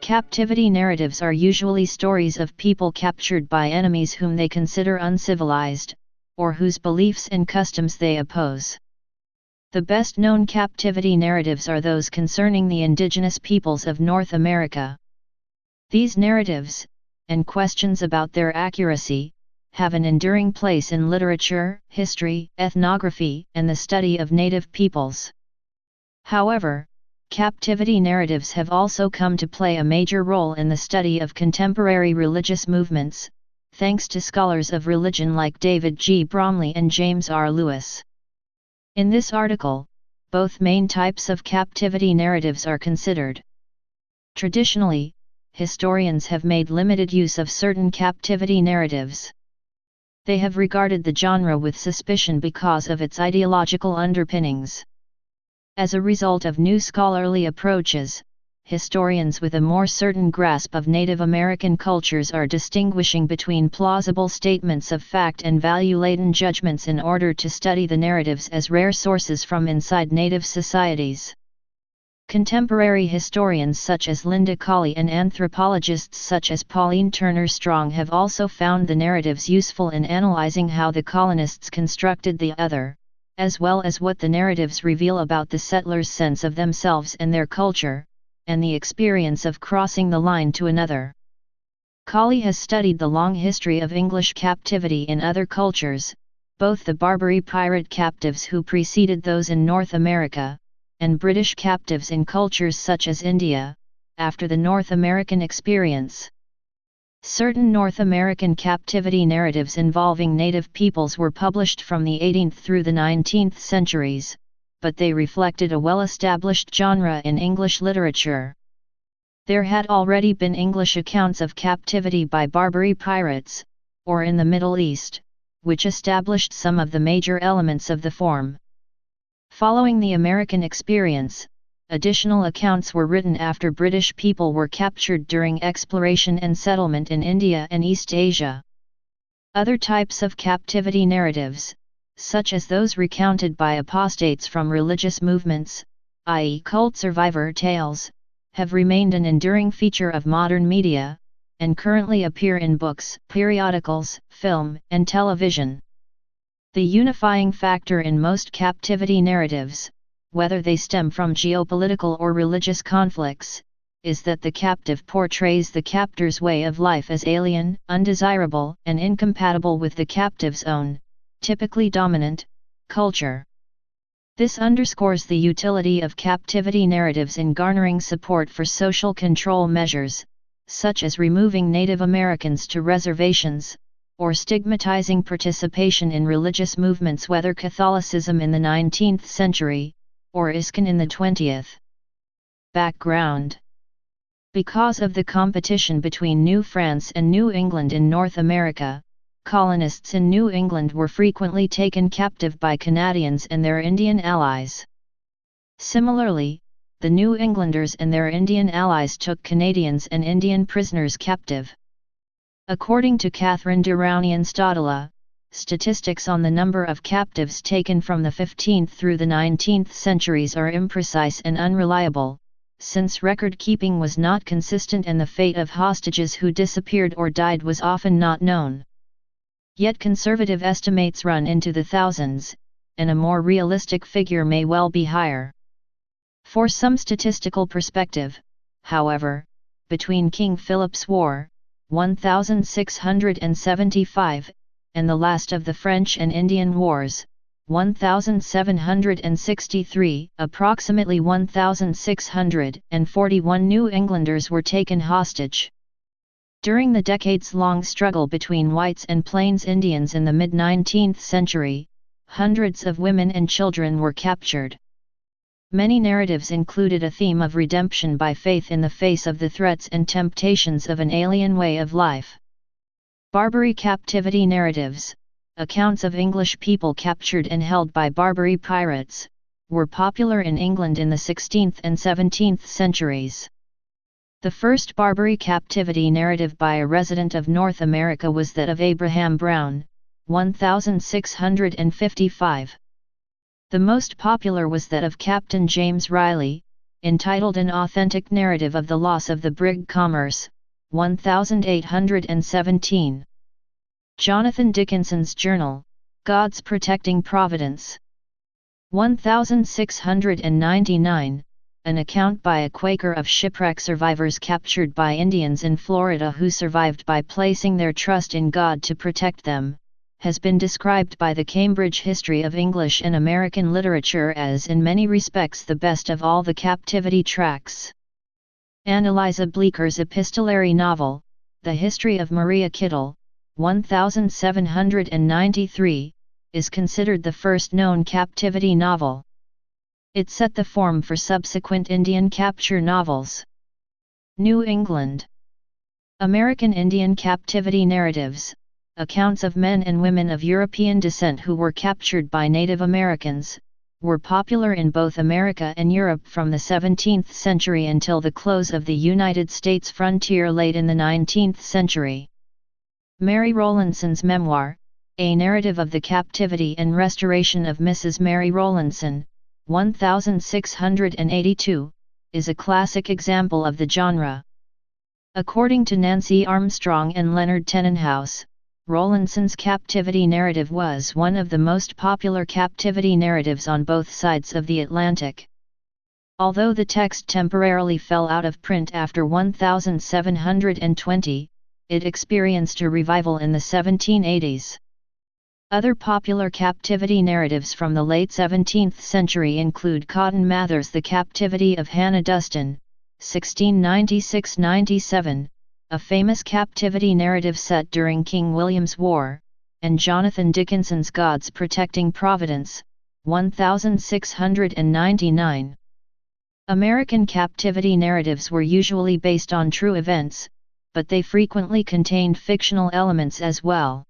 Captivity narratives are usually stories of people captured by enemies whom they consider uncivilized, or whose beliefs and customs they oppose. The best-known captivity narratives are those concerning the indigenous peoples of North America. These narratives, and questions about their accuracy, have an enduring place in literature, history, ethnography, and the study of native peoples. However, captivity narratives have also come to play a major role in the study of contemporary religious movements, thanks to scholars of religion like David G. Bromley and James R. Lewis. In this article, both main types of captivity narratives are considered. Traditionally, historians have made limited use of certain captivity narratives. They have regarded the genre with suspicion because of its ideological underpinnings. As a result of new scholarly approaches, historians with a more certain grasp of Native American cultures are distinguishing between plausible statements of fact and value-laden judgments in order to study the narratives as rare sources from inside Native societies. Contemporary historians such as Linda Colley and anthropologists such as Pauline Turner Strong have also found the narratives useful in analyzing how the colonists constructed the other, as well as what the narratives reveal about the settlers' sense of themselves and their culture, and the experience of crossing the line to another. Colley has studied the long history of English captivity in other cultures, both the Barbary pirate captives who preceded those in North America, and British captives in cultures such as India, after the North American experience. Certain North American captivity narratives involving native peoples were published from the 18th through the 19th centuries, but they reflected a well-established genre in English literature. There had already been English accounts of captivity by Barbary pirates, or in the Middle East, which established some of the major elements of the form. Following the American experience, additional accounts were written after British people were captured during exploration and settlement in India and East Asia. Other types of captivity narratives, such as those recounted by apostates from religious movements, i.e. cult survivor tales, have remained an enduring feature of modern media, and currently appear in books, periodicals, film, and television. The unifying factor in most captivity narratives, whether they stem from geopolitical or religious conflicts, is that the captive portrays the captor's way of life as alien, undesirable, and incompatible with the captive's own, typically dominant, culture. This underscores the utility of captivity narratives in garnering support for social control measures, such as removing Native Americans to reservations, or stigmatizing participation in religious movements, whether Catholicism in the 19th century, or ISKCON in the 20th. Background. Because of the competition between New France and New England in North America, colonists in New England were frequently taken captive by Canadians and their Indian allies. Similarly, the New Englanders and their Indian allies took Canadians and Indian prisoners captive. According to Catherine de Rounian-Stadila, statistics on the number of captives taken from the 15th through the 19th centuries are imprecise and unreliable, since record-keeping was not consistent and the fate of hostages who disappeared or died was often not known. Yet conservative estimates run into the thousands, and a more realistic figure may well be higher. For some statistical perspective, however, between King Philip's War, 1675, and the last of the French and Indian Wars, 1763, approximately 1,641 New Englanders were taken hostage. During the decades-long struggle between whites and Plains Indians in the mid-19th century, hundreds of women and children were captured. Many narratives included a theme of redemption by faith in the face of the threats and temptations of an alien way of life. Barbary captivity narratives, accounts of English people captured and held by Barbary pirates, were popular in England in the 16th and 17th centuries. The first Barbary captivity narrative by a resident of North America was that of Abraham Brown, 1655. The most popular was that of Captain James Riley, entitled An Authentic Narrative of the Loss of the Brig Commerce, 1817. Jonathan Dickinson's Journal, God's Protecting Providence. 1699, an account by a Quaker of shipwreck survivors captured by Indians in Florida who survived by placing their trust in God to protect them, has been described by the Cambridge History of English and American Literature as in many respects the best of all the Captivity tracts. Annalisa Bleeker's epistolary novel, The History of Maria Kittle, 1793, is considered the first known captivity novel. It set the form for subsequent Indian capture novels. New England. American Indian captivity narratives, accounts of men and women of European descent who were captured by Native Americans, were popular in both America and Europe from the 17th century until the close of the United States frontier late in the 19th century. Mary Rowlandson's memoir, A Narrative of the Captivity and Restoration of Mrs. Mary Rowlandson, 1682, is a classic example of the genre. According to Nancy Armstrong and Leonard Tennenhouse, Rowlandson's captivity narrative was one of the most popular captivity narratives on both sides of the Atlantic. Although the text temporarily fell out of print after 1720, it experienced a revival in the 1780s. Other popular captivity narratives from the late 17th century include Cotton Mather's The Captivity of Hannah Dustan, 1696–97, a famous captivity narrative set during King William's War, and Jonathan Dickinson's God's Protecting Providence, 1699. American captivity narratives were usually based on true events, but they frequently contained fictional elements as well.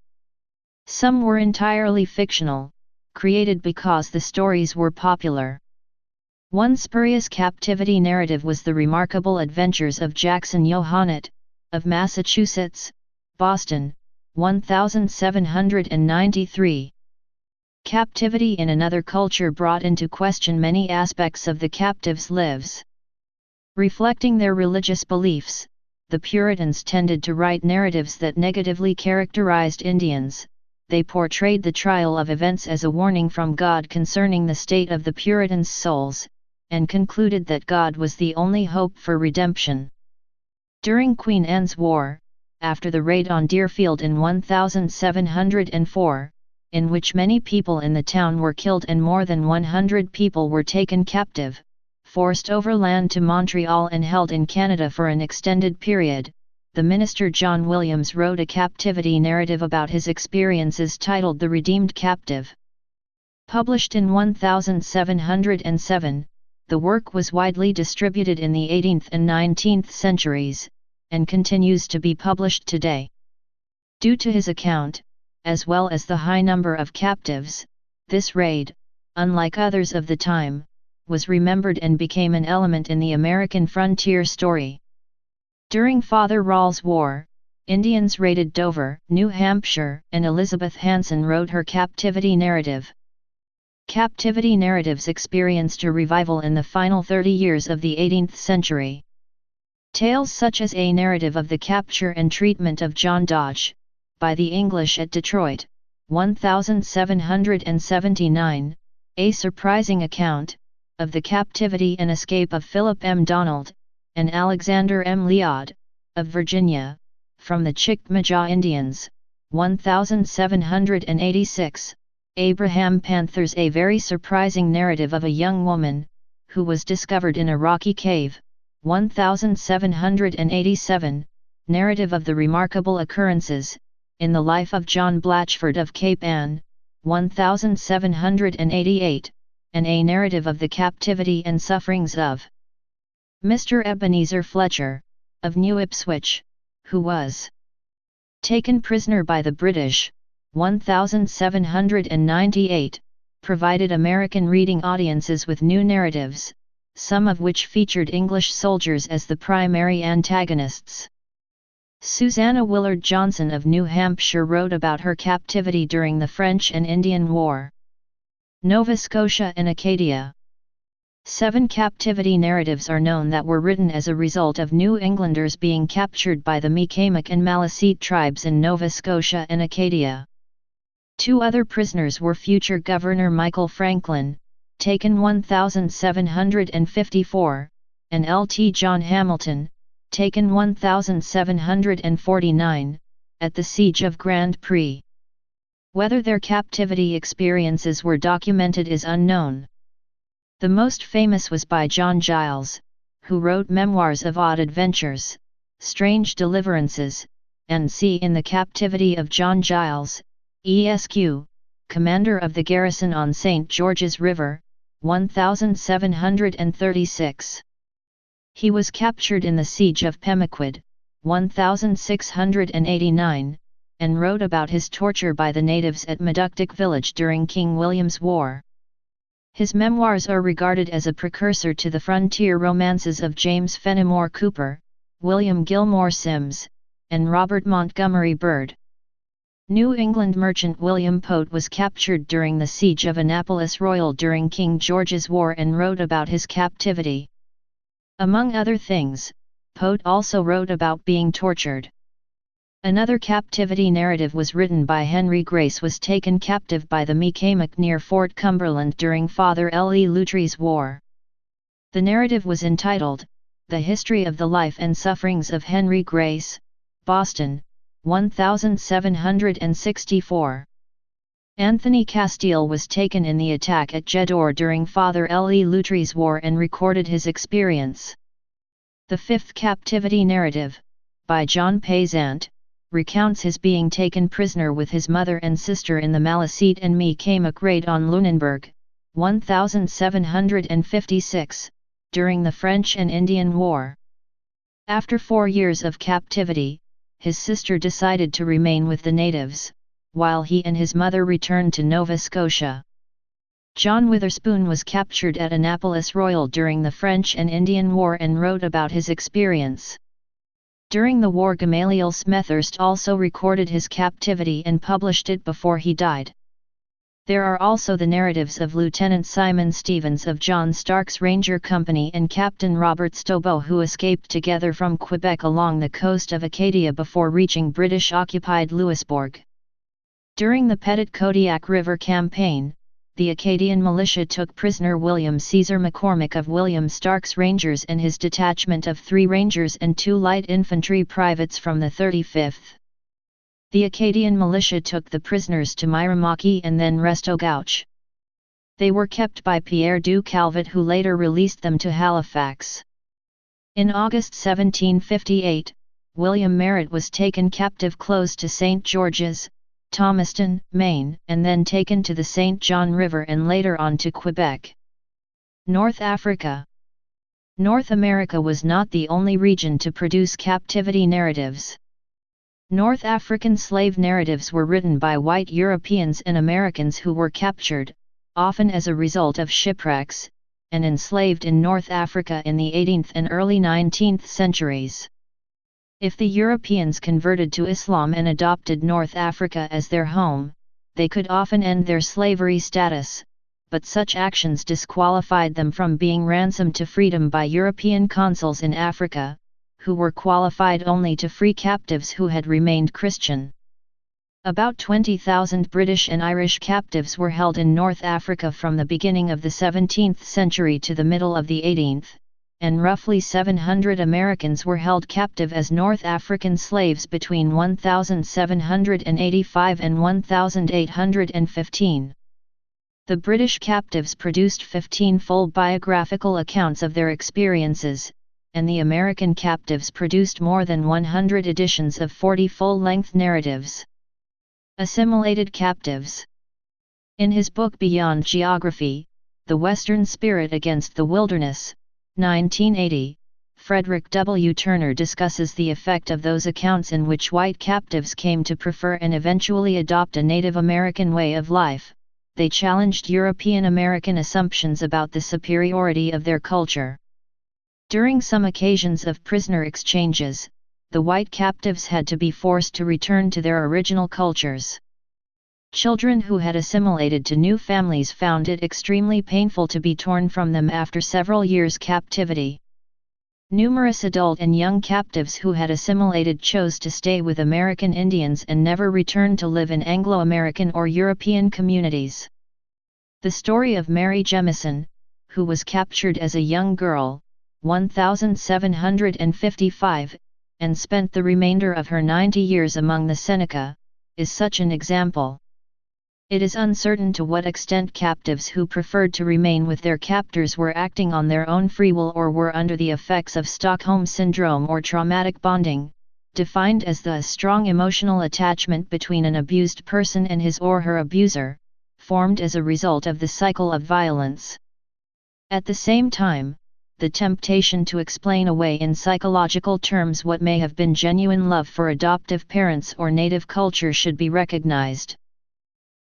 Some were entirely fictional, created because the stories were popular. One spurious captivity narrative was The Remarkable Adventures of Jackson Yohannet, of Massachusetts, Boston, 1793. Captivity in another culture brought into question many aspects of the captives' lives. Reflecting their religious beliefs, the Puritans tended to write narratives that negatively characterized Indians. They portrayed the trial of events as a warning from God concerning the state of the Puritans' souls, and concluded that God was the only hope for redemption. During Queen Anne's War, after the raid on Deerfield in 1704, in which many people in the town were killed and more than 100 people were taken captive, forced overland to Montreal and held in Canada for an extended period, the minister John Williams wrote a captivity narrative about his experiences titled The Redeemed Captive. Published in 1707, the work was widely distributed in the 18th and 19th centuries, and continues to be published today. Due to his account, as well as the high number of captives, this raid, unlike others of the time, was remembered and became an element in the American frontier story. During Father Rawle's War, Indians raided Dover, New Hampshire, and Elizabeth Hanson wrote her captivity narrative. Captivity narratives experienced a revival in the final 30 years of the 18th century. Tales such as A Narrative of the Capture and Treatment of John Dodge, by the English at Detroit, 1779, A Surprising Account, of the Captivity and Escape of Philip M. Donald, and Alexander M. Leod, of Virginia, from the Chickamauga Indians, 1786, Abraham Panther's A Very Surprising Narrative of a Young Woman, who was discovered in a rocky cave, 1787, Narrative of the Remarkable Occurrences, in the Life of John Blatchford of Cape Ann, 1788, and A Narrative of the Captivity and Sufferings of Mr. Ebenezer Fletcher, of New Ipswich, who was taken prisoner by the British, 1798, provided American reading audiences with new narratives, some of which featured English soldiers as the primary antagonists. Susanna Willard Johnson of New Hampshire wrote about her captivity during the French and Indian War. Nova Scotia and Acadia. 7 captivity narratives are known that were written as a result of New Englanders being captured by the Mi'kmaq and Maliseet tribes in Nova Scotia and Acadia. 2 other prisoners were future Governor Michael Franklin, taken 1754, and Lt. John Hamilton, taken 1749, at the Siege of Grand Pré. Whether their captivity experiences were documented is unknown. The most famous was by John Giles, who wrote memoirs of odd adventures, strange deliverances, and see in the Captivity of John Giles, Esq., commander of the garrison on St. George's River, 1736. He was captured in the Siege of Pemaquid, 1689, and wrote about his torture by the natives at Maduktik village during King William's War. His memoirs are regarded as a precursor to the frontier romances of James Fenimore Cooper, William Gilmore Simms, and Robert Montgomery Bird. New England merchant William Pote was captured during the Siege of Annapolis Royal during King George's War and wrote about his captivity. Among other things, Pote also wrote about being tortured. Another captivity narrative was written by Henry Grace was taken captive by the Mi'kmaq near Fort Cumberland during Father L. E. Lutry's War. The narrative was entitled, The History of the Life and Sufferings of Henry Grace, Boston, 1764. Anthony Castile was taken in the attack at Jedor during Father L. E. Lutry's War and recorded his experience. The fifth captivity narrative, by John Payzant, recounts his being taken prisoner with his mother and sister in the Maliseet and Mi'kmaq raid on Lunenburg, 1756, during the French and Indian War. After 4 years of captivity, his sister decided to remain with the natives, while he and his mother returned to Nova Scotia. John Witherspoon was captured at Annapolis Royal during the French and Indian War and wrote about his experience. During the war, Gamaliel Smethurst also recorded his captivity and published it before he died. There are also the narratives of Lieutenant Simon Stevens of John Stark's Ranger Company and Captain Robert Stobo, who escaped together from Quebec along the coast of Acadia before reaching British-occupied Louisbourg. During the Pettit-Kodiak River Campaign, the Acadian militia took prisoner William Caesar McCormick of William Stark's Rangers and his detachment of 3 Rangers and 2 light infantry privates from the 35th. The Acadian militia took the prisoners to Miramichi and then Restigouche. They were kept by Pierre du Calvet, who later released them to Halifax. In August 1758, William Merritt was taken captive close to St. George's, Thomaston, Maine, and then taken to the St. John River and later on to Quebec. North Africa. North America was not the only region to produce captivity narratives. North African slave narratives were written by white Europeans and Americans who were captured, often as a result of shipwrecks, and enslaved in North Africa in the 18th and early 19th centuries. If the Europeans converted to Islam and adopted North Africa as their home, they could often end their slavery status, but such actions disqualified them from being ransomed to freedom by European consuls in Africa, who were qualified only to free captives who had remained Christian. About 20,000 British and Irish captives were held in North Africa from the beginning of the 17th century to the middle of the 18th. And roughly 700 Americans were held captive as North African slaves between 1785 and 1815. The British captives produced 15 full biographical accounts of their experiences, and the American captives produced more than 100 editions of 40 full-length narratives. Assimilated captives. In his book Beyond Geography, The Western Spirit Against the Wilderness, 1980, Frederick W. Turner discusses the effect of those accounts in which white captives came to prefer and eventually adopt a Native American way of life. They challenged European American assumptions about the superiority of their culture. During some occasions of prisoner exchanges, the white captives had to be forced to return to their original cultures. Children who had assimilated to new families found it extremely painful to be torn from them after several years' captivity. Numerous adult and young captives who had assimilated chose to stay with American Indians and never returned to live in Anglo-American or European communities. The story of Mary Jemison, who was captured as a young girl, 1755, and spent the remainder of her 90 years among the Seneca, is such an example. It is uncertain to what extent captives who preferred to remain with their captors were acting on their own free will or were under the effects of Stockholm Syndrome or traumatic bonding, defined as the strong emotional attachment between an abused person and his or her abuser, formed as a result of the cycle of violence. At the same time, the temptation to explain away in psychological terms what may have been genuine love for adoptive parents or native culture should be recognized.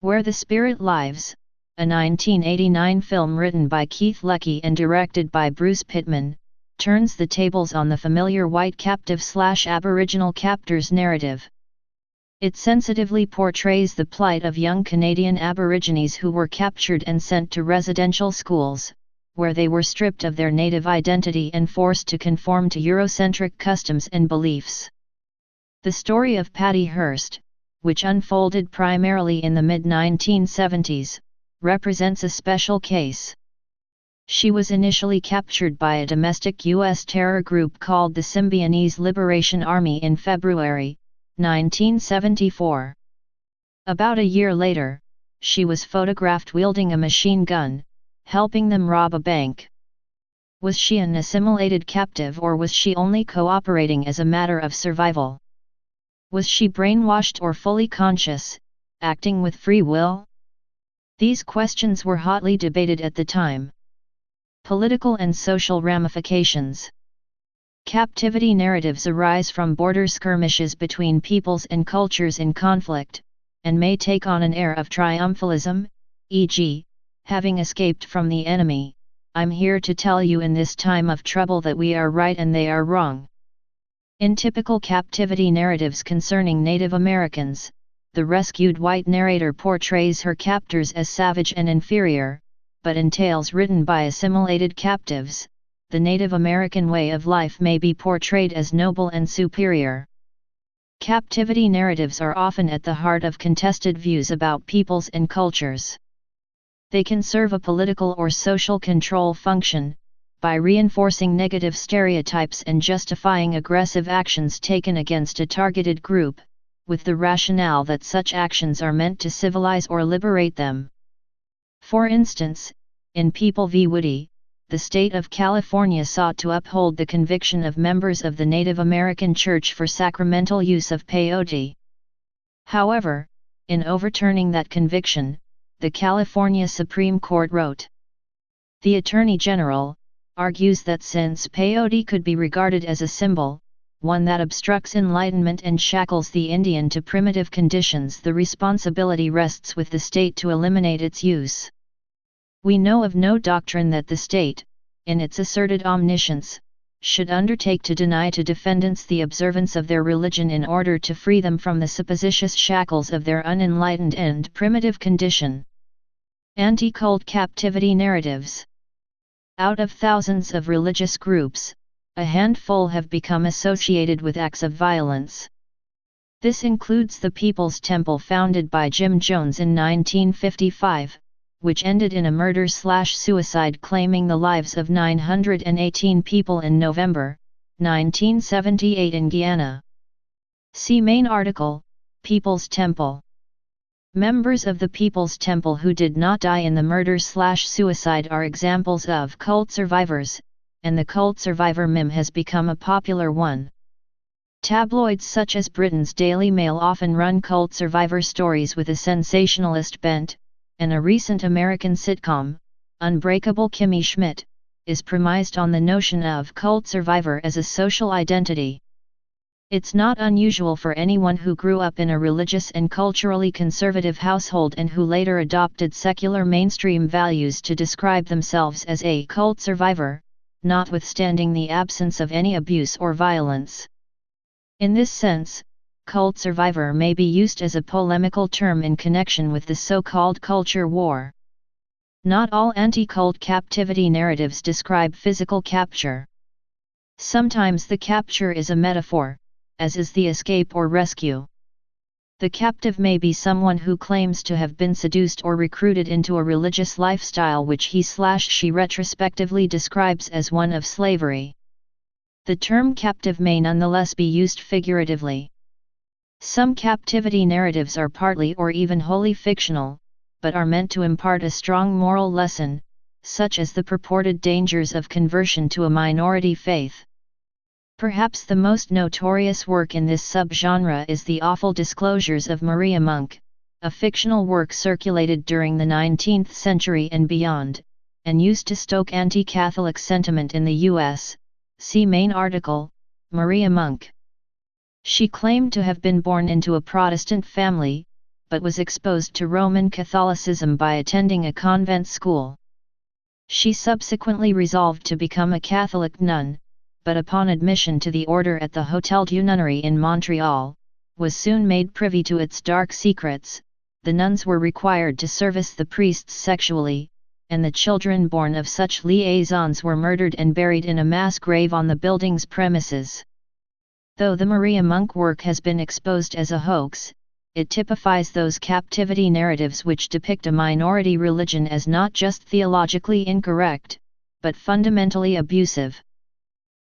Where the Spirit Lives, a 1989 film written by Keith Leckie and directed by Bruce Pittman, turns the tables on the familiar white captive/Aboriginal captors narrative. It sensitively portrays the plight of young Canadian Aborigines who were captured and sent to residential schools, where they were stripped of their native identity and forced to conform to Eurocentric customs and beliefs. The story of Patty Hearst, which unfolded primarily in the mid-1970s, represents a special case. She was initially captured by a domestic U.S. terror group called the Symbionese Liberation Army in February 1974. About a year later, she was photographed wielding a machine gun, helping them rob a bank. Was she an assimilated captive or was she only cooperating as a matter of survival? Was she brainwashed or fully conscious, acting with free will? These questions were hotly debated at the time. Political and social ramifications. Captivity narratives arise from border skirmishes between peoples and cultures in conflict, and may take on an air of triumphalism, e.g., having escaped from the enemy, I'm here to tell you in this time of trouble that we are right and they are wrong. In typical captivity narratives concerning Native Americans, the rescued white narrator portrays her captors as savage and inferior, but in tales written by assimilated captives, the Native American way of life may be portrayed as noble and superior. Captivity narratives are often at the heart of contested views about peoples and cultures. They can serve a political or social control function, by reinforcing negative stereotypes and justifying aggressive actions taken against a targeted group, with the rationale that such actions are meant to civilize or liberate them. For instance, in People v. Woody, the state of California sought to uphold the conviction of members of the Native American Church for sacramental use of peyote. However, in overturning that conviction, the California Supreme Court wrote, "The Attorney General argues that since peyote could be regarded as a symbol, one that obstructs enlightenment and shackles the Indian to primitive conditions, the responsibility rests with the state to eliminate its use. We know of no doctrine that the state, in its asserted omniscience, should undertake to deny to defendants the observance of their religion in order to free them from the supposititious shackles of their unenlightened and primitive condition." Anti-cult captivity narratives. Out of thousands of religious groups, a handful have become associated with acts of violence. This includes the People's Temple founded by Jim Jones in 1955, which ended in a murder/suicide claiming the lives of 918 people in November 1978 in Guyana. See main article, People's Temple. Members of the People's Temple who did not die in the murder/suicide are examples of cult survivors, and the cult survivor meme has become a popular one. Tabloids such as Britain's Daily Mail often run cult survivor stories with a sensationalist bent, and a recent American sitcom, Unbreakable Kimmy Schmidt, is premised on the notion of cult survivor as a social identity. It's not unusual for anyone who grew up in a religious and culturally conservative household and who later adopted secular mainstream values to describe themselves as a cult survivor, notwithstanding the absence of any abuse or violence. In this sense, cult survivor may be used as a polemical term in connection with the so-called culture war. Not all anti-cult captivity narratives describe physical capture. Sometimes the capture is a metaphor, as is the escape or rescue. The captive may be someone who claims to have been seduced or recruited into a religious lifestyle which he/she retrospectively describes as one of slavery. The term captive may nonetheless be used figuratively. Some captivity narratives are partly or even wholly fictional, but are meant to impart a strong moral lesson, such as the purported dangers of conversion to a minority faith. Perhaps the most notorious work in this subgenre is The Awful Disclosures of Maria Monk, a fictional work circulated during the 19th century and beyond, and used to stoke anti-Catholic sentiment in the U.S. See main article, Maria Monk. She claimed to have been born into a Protestant family, but was exposed to Roman Catholicism by attending a convent school. She subsequently resolved to become a Catholic nun, but upon admission to the order at the Hôtel du Nunnery in Montreal, was soon made privy to its dark secrets. The nuns were required to service the priests sexually, and the children born of such liaisons were murdered and buried in a mass grave on the building's premises. Though the Maria Monk work has been exposed as a hoax, it typifies those captivity narratives which depict a minority religion as not just theologically incorrect, but fundamentally abusive.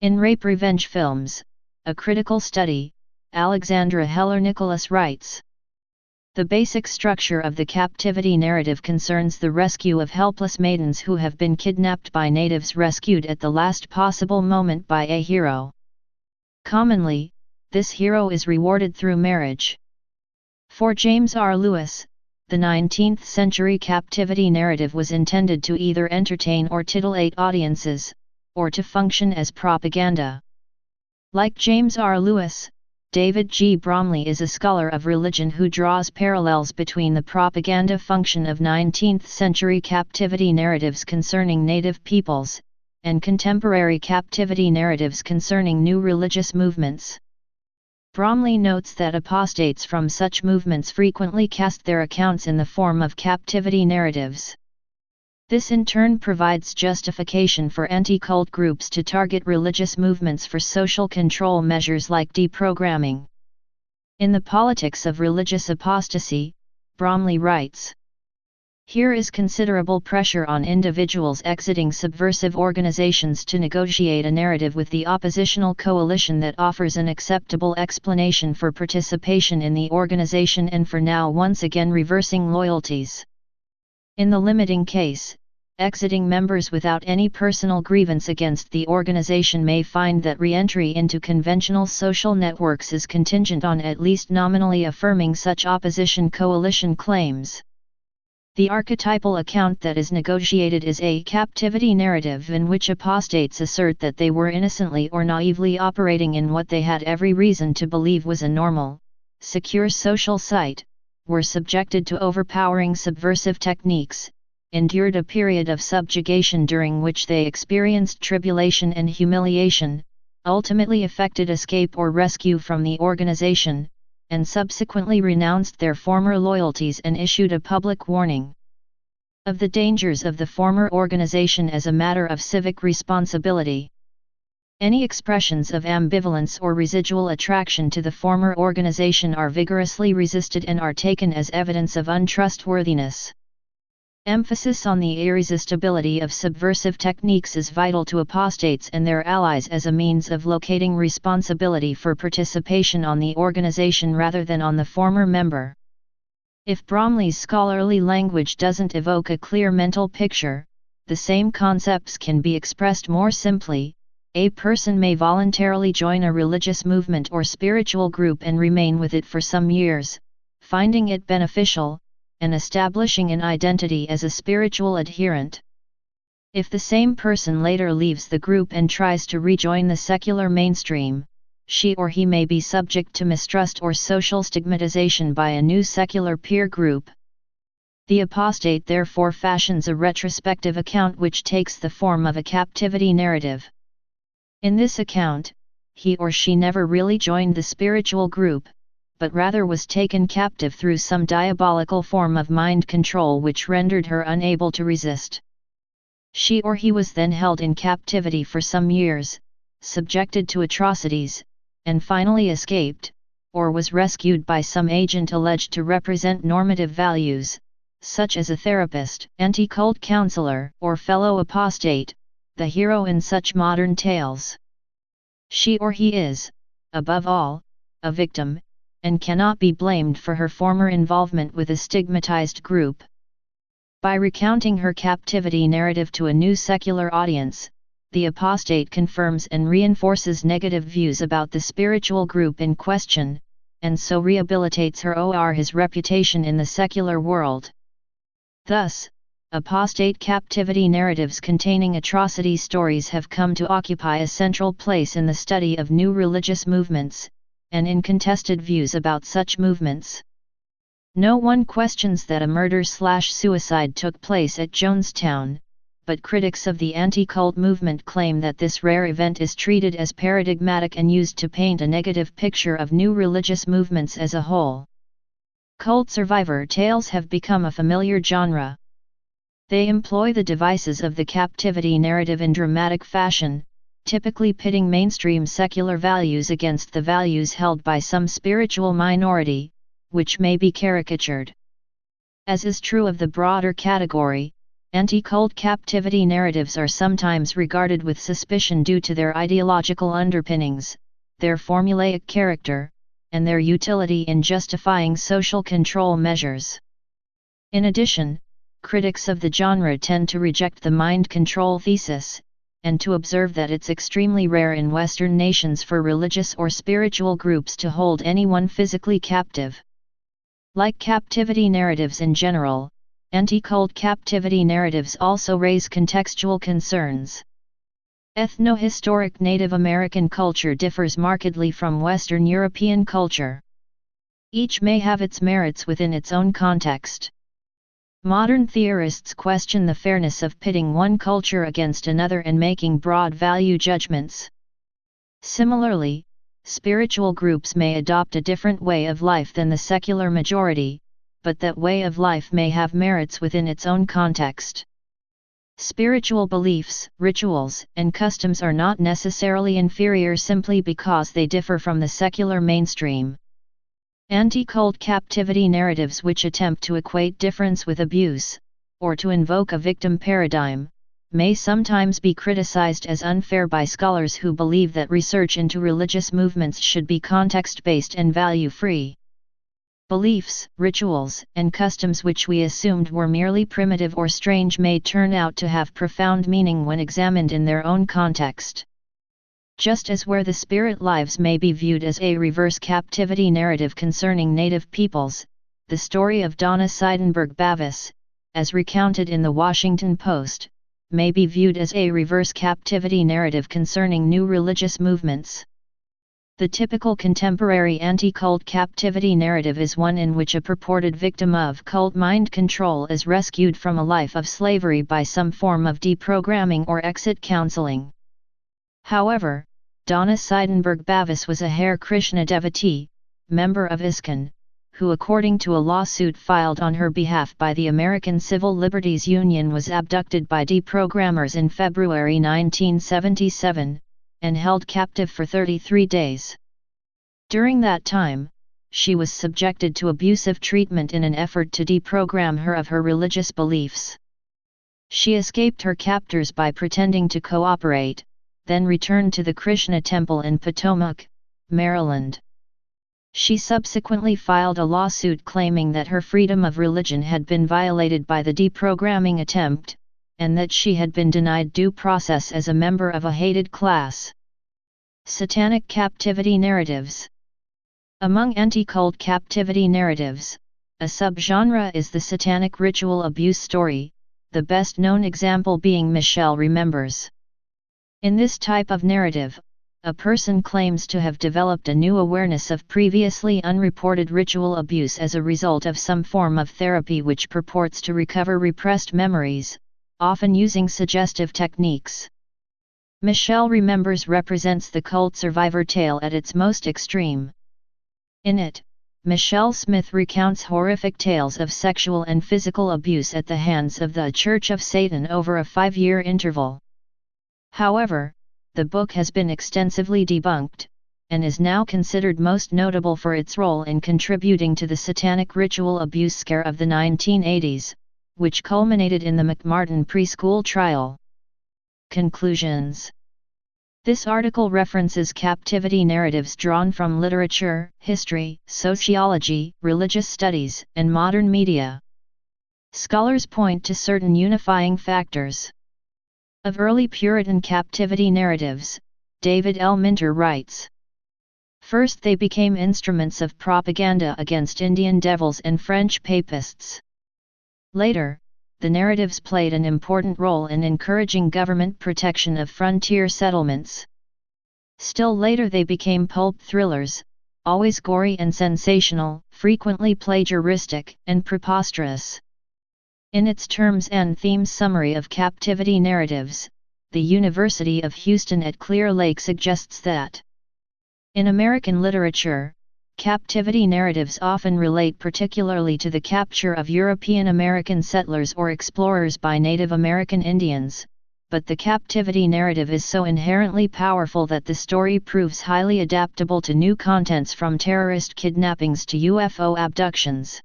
In rape revenge films, a critical study, Alexandra Heller-Nicholas writes, "The basic structure of the captivity narrative concerns the rescue of helpless maidens who have been kidnapped by natives, rescued at the last possible moment by a hero. Commonly, this hero is rewarded through marriage." For James R. Lewis, the 19th century captivity narrative was intended to either entertain or titillate audiences, or to function as propaganda. Like James R. Lewis, David G. Bromley is a scholar of religion who draws parallels between the propaganda function of 19th century captivity narratives concerning native peoples, and contemporary captivity narratives concerning new religious movements. Bromley notes that apostates from such movements frequently cast their accounts in the form of captivity narratives. This in turn provides justification for anti-cult groups to target religious movements for social control measures like deprogramming. In The Politics of Religious Apostasy, Bromley writes, "Here is considerable pressure on individuals exiting subversive organizations to negotiate a narrative with the oppositional coalition that offers an acceptable explanation for participation in the organization and for now once again reversing loyalties. In the limiting case, exiting members without any personal grievance against the organization may find that re-entry into conventional social networks is contingent on at least nominally affirming such opposition coalition claims. The archetypal account that is negotiated is a captivity narrative in which apostates assert that they were innocently or naively operating in what they had every reason to believe was a normal, secure social site, were subjected to overpowering subversive techniques, endured a period of subjugation during which they experienced tribulation and humiliation, ultimately effected escape or rescue from the organization, and subsequently renounced their former loyalties and issued a public warning of the dangers of the former organization as a matter of civic responsibility. Any expressions of ambivalence or residual attraction to the former organization are vigorously resisted and are taken as evidence of untrustworthiness. Emphasis on the irresistibility of subversive techniques is vital to apostates and their allies as a means of locating responsibility for participation on the organization rather than on the former member. If Bromley's scholarly language doesn't evoke a clear mental picture, the same concepts can be expressed more simply. A person may voluntarily join a religious movement or spiritual group and remain with it for some years, finding it beneficial, and establishing an identity as a spiritual adherent. If the same person later leaves the group and tries to rejoin the secular mainstream, she or he may be subject to mistrust or social stigmatization by a new secular peer group. The apostate therefore fashions a retrospective account which takes the form of a captivity narrative. In this account, he or she never really joined the spiritual group, but rather was taken captive through some diabolical form of mind control which rendered her unable to resist. She or he was then held in captivity for some years, subjected to atrocities, and finally escaped, or was rescued by some agent alleged to represent normative values, such as a therapist, anti-cult counselor, or fellow apostate, the hero in such modern tales. She or he is, above all, a victim, and cannot be blamed for her former involvement with a stigmatized group. By recounting her captivity narrative to a new secular audience, the apostate confirms and reinforces negative views about the spiritual group in question, and so rehabilitates her or his reputation in the secular world. Thus, apostate captivity narratives containing atrocity stories have come to occupy a central place in the study of new religious movements, and in contested views about such movements. No one questions that a murder/suicide took place at Jonestown, but critics of the anti-cult movement claim that this rare event is treated as paradigmatic and used to paint a negative picture of new religious movements as a whole. Cult survivor tales have become a familiar genre. They employ the devices of the captivity narrative in dramatic fashion, typically pitting mainstream secular values against the values held by some spiritual minority, which may be caricatured. As is true of the broader category, anti-cult captivity narratives are sometimes regarded with suspicion due to their ideological underpinnings, their formulaic character, and their utility in justifying social control measures. In addition, critics of the genre tend to reject the mind control thesis, and to observe that it's extremely rare in Western nations for religious or spiritual groups to hold anyone physically captive. Like captivity narratives in general, anti-cult captivity narratives also raise contextual concerns. Ethnohistoric Native American culture differs markedly from Western European culture. Each may have its merits within its own context. Modern theorists question the fairness of pitting one culture against another and making broad value judgments. Similarly, spiritual groups may adopt a different way of life than the secular majority, but that way of life may have merits within its own context. Spiritual beliefs, rituals, and customs are not necessarily inferior simply because they differ from the secular mainstream. Anti-cult captivity narratives which attempt to equate difference with abuse, or to invoke a victim paradigm, may sometimes be criticized as unfair by scholars who believe that research into religious movements should be context-based and value-free. Beliefs, rituals, and customs which we assumed were merely primitive or strange may turn out to have profound meaning when examined in their own context. Just as where the spirit lives may be viewed as a reverse captivity narrative concerning native peoples, the story of Donna Seidenberg Bavis, as recounted in the Washington Post, may be viewed as a reverse captivity narrative concerning new religious movements. The typical contemporary anti-cult captivity narrative is one in which a purported victim of cult mind control is rescued from a life of slavery by some form of deprogramming or exit counseling. However, Donna Seidenberg Bavis was a Hare Krishna devotee, member of ISKCON, who according to a lawsuit filed on her behalf by the American Civil Liberties Union was abducted by deprogrammers in February 1977, and held captive for 33 days. During that time, she was subjected to abusive treatment in an effort to deprogram her of her religious beliefs. She escaped her captors by pretending to cooperate, then returned to the Krishna Temple in Potomac, Maryland. She subsequently filed a lawsuit claiming that her freedom of religion had been violated by the deprogramming attempt, and that she had been denied due process as a member of a hated class. Satanic captivity narratives. Among anti-cult captivity narratives, a subgenre is the satanic ritual abuse story, the best known example being Michelle Remembers. In this type of narrative, a person claims to have developed a new awareness of previously unreported ritual abuse as a result of some form of therapy which purports to recover repressed memories, often using suggestive techniques. Michelle Remembers represents the cult survivor tale at its most extreme. In it, Michelle Smith recounts horrific tales of sexual and physical abuse at the hands of the Church of Satan over a 5-year interval. However, the book has been extensively debunked, and is now considered most notable for its role in contributing to the satanic ritual abuse scare of the 1980s, which culminated in the McMartin preschool trial. Conclusions. This article references captivity narratives drawn from literature, history, sociology, religious studies, and modern media. Scholars point to certain unifying factors. Of early Puritan captivity narratives, David L. Minter writes, "First, they became instruments of propaganda against Indian devils and French papists. Later, the narratives played an important role in encouraging government protection of frontier settlements. Still later they became pulp thrillers, always gory and sensational, frequently plagiaristic and preposterous." In its terms and themes summary of captivity narratives, the University of Houston at Clear Lake suggests that in American literature, captivity narratives often relate particularly to the capture of European American settlers or explorers by Native American Indians, but the captivity narrative is so inherently powerful that the story proves highly adaptable to new contents from terrorist kidnappings to UFO abductions.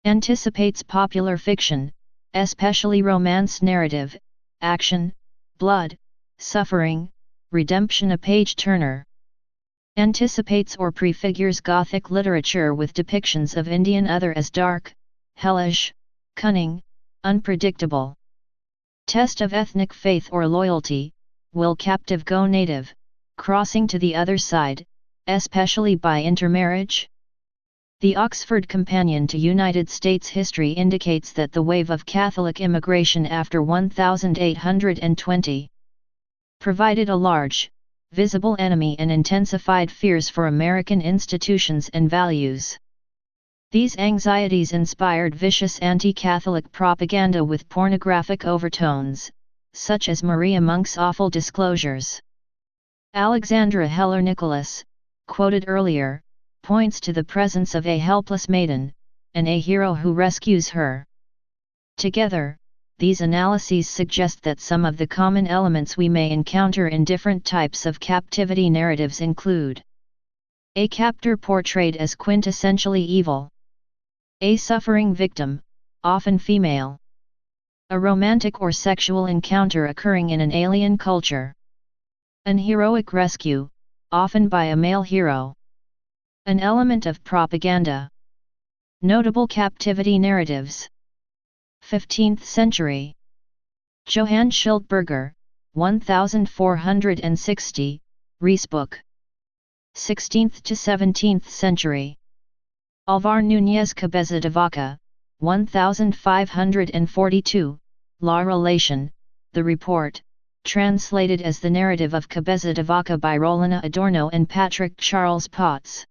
Anticipates popular fiction, especially romance narrative, action, blood, suffering, redemption. A page-turner. Anticipates or prefigures Gothic literature with depictions of Indian other as dark, hellish, cunning, unpredictable. Test of ethnic faith or loyalty, will captive go native, crossing to the other side, especially by intermarriage? The Oxford Companion to United States History indicates that the wave of Catholic immigration after 1820 provided a large, visible enemy and intensified fears for American institutions and values. These anxieties inspired vicious anti-Catholic propaganda with pornographic overtones, such as Maria Monk's awful disclosures. Alexandra Heller Nicholas, quoted earlier, points to the presence of a helpless maiden, and a hero who rescues her. Together, these analyses suggest that some of the common elements we may encounter in different types of captivity narratives include a captor portrayed as quintessentially evil, a suffering victim, often female, a romantic or sexual encounter occurring in an alien culture, an heroic rescue, often by a male hero, an element of propaganda. Notable captivity narratives. 15th century. Johann Schildberger, 1460, Reesbook. 16th to 17th century. Alvar Núñez Cabeza de Vaca, 1542, La Relation, The Report, translated as The Narrative of Cabeza de Vaca by Rolina Adorno and Patrick Charles Potts.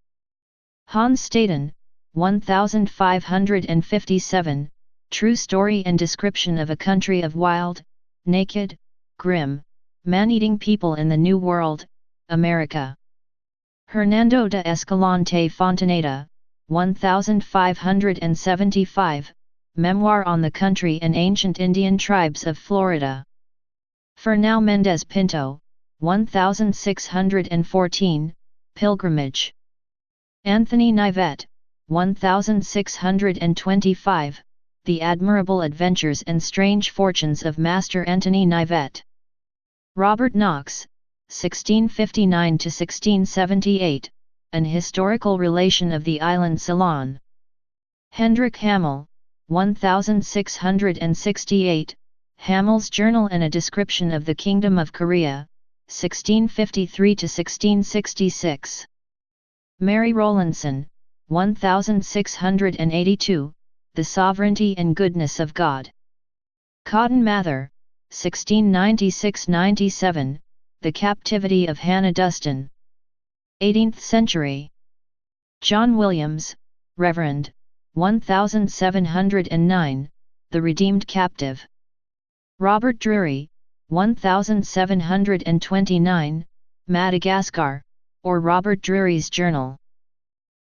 Hans Staden, 1557, True Story and Description of a Country of Wild, Naked, Grim, Man-Eating People in the New World, America. Hernando de Escalante Fontaneda, 1575, Memoir on the Country and Ancient Indian Tribes of Florida. Fernão Mendes Pinto, 1614, Pilgrimage. Anthony Nivette, 1625, The Admirable Adventures and Strange Fortunes of Master Anthony Nivette. Robert Knox, 1659–1678, An Historical Relation of the Island Ceylon. Hendrik Hamel, 1668, Hamel's Journal and a Description of the Kingdom of Korea, 1653–1666. Mary Rowlandson, 1682, The Sovereignty and Goodness of God. Cotton Mather, 1696–97, The Captivity of Hannah Duston. 18th century. John Williams, Reverend, 1709, The Redeemed Captive. Robert Drury, 1729, Madagascar, or Robert Drury's Journal.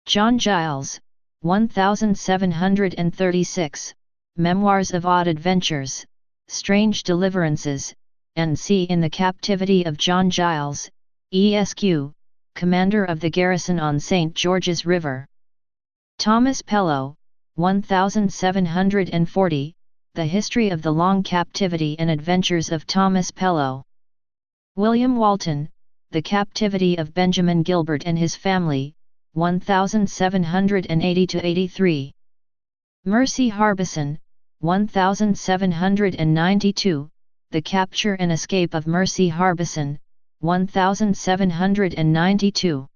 John Giles, 1736, Memoirs of Odd Adventures, Strange Deliverances, N.C. in the Captivity of John Giles, Esq., Commander of the Garrison on St. George's River. Thomas Pellow, 1740, The History of the Long Captivity and Adventures of Thomas Pellow. William Walton, The Captivity of Benjamin Gilbert and His Family, 1780-83. Mercy Harbison, 1792, The Capture and Escape of Mercy Harbison, 1792.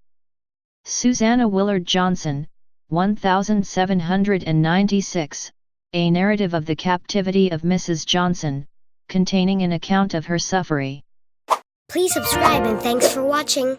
Susanna Willard Johnson, 1796, A Narrative of the Captivity of Mrs. Johnson, containing an account of her suffering. Please subscribe and thanks for watching.